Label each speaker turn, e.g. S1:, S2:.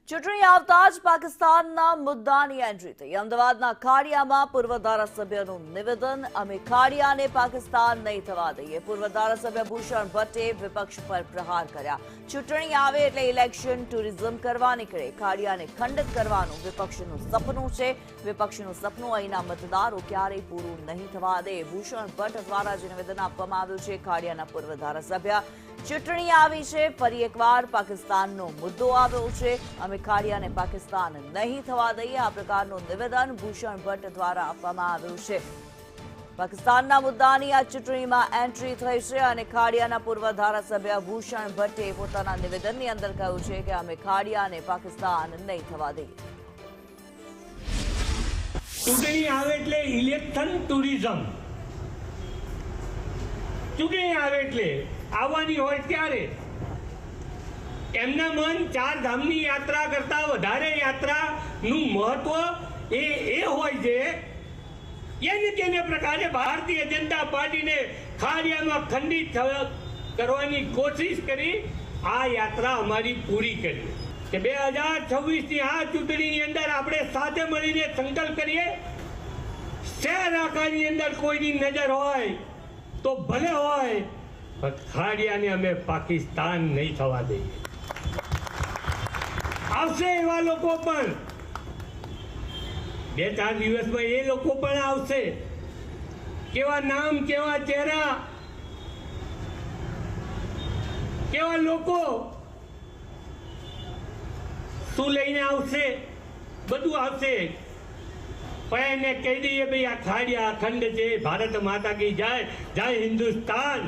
S1: ચૂંટણી આવતા જ પાકિસ્તાનના મુદ્દાની એન્ટ્રી થઈ। અમદાવાદના ખાડિયામાં પૂર્વ ધારાસભ્યનું નિવેદન, અમે ખાડિયાને પાકિસ્તાન નહીં થવા દઈએ। પૂર્વ ધારાસભ્ય ભૂષણ ભટ્ટે વિપક્ષ પર પ્રહાર કર્યા। ચૂંટણી આવે એટલે ઇલેક્શન ટુરિઝમ કરવા નીકળે, ખાડિયાને ખંડિત કરવાનું વિપક્ષનું સપનું છે। વિપક્ષનું સપનું અહીંના મતદારો ક્યારેય પૂરું નહીં થવા દે। ભૂષણ ભટ્ટ દ્વારા જે નિવેદન આપવામાં આવ્યું છે ખાડિયાના પૂર્વ ધારાસભ્ય, ચૂંટણી આવી છે, ફરી એકવાર પાકિસ્તાનનો મુદ્દો આવ્યો છે, અમે ખાડિયાને પાકિસ્તાન નહીં થવા દઈએ। આ પ્રકારનું નિવેદન ભૂષણ ભટ્ટ દ્વારા આપવામાં આવ્યું છે। પાકિસ્તાનના મુદ્દાની આ ચૂંટણીમાં એન્ટ્રી થઈ છે અને ખાડિયાના પૂર્વ ધારાસભ્ય ભૂષણ ભટ્ટે પોતાના નિવેદનની અંદર કહ્યું છે કે અમે ખાડિયાને પાકિસ્તાન નહીં થવા દઈએ।
S2: ચૂંટણી આવે એટલે ઇલેક્શન ટુરિઝમ, ચૂંટણી આવે એટલે આવવાની હોય ત્યારે એમના મન ચાર ધામની યાત્રા કરતા વધારે યાત્રાનું મહત્વ એ હોય છે। એને કેને પ્રકારે ભારતીય જનતા પાર્ટીને ખાડિયામાં ખંડિત કરવાની કોશિશ કરી, આ યાત્રા અમારી પૂરી કરી કે 2026ની આ ચૂંટણીની અંદર આપણે સાથે મળીને સંકલ્પ કરીએ, શહેર આખાની અંદર કોઈની નજર હોય તો ભલે હોય, પણ ખાડિયાને અમે પાકિસ્તાન નહીં થવા દઈએ। આવશે એવા લોકો પણ 2-4 દિવસમાં એ લોકો પણ આવશે। કેવા નામ, કેવા ચહેરા, કેવા લોકો, શું લઈને આવશે, બધું આવશે। પણ એને કહી દઈએ ભાઈ આ ખાડિયા અખંડ છે, ભારત માતા કી જય, જય હિન્દુસ્તાન।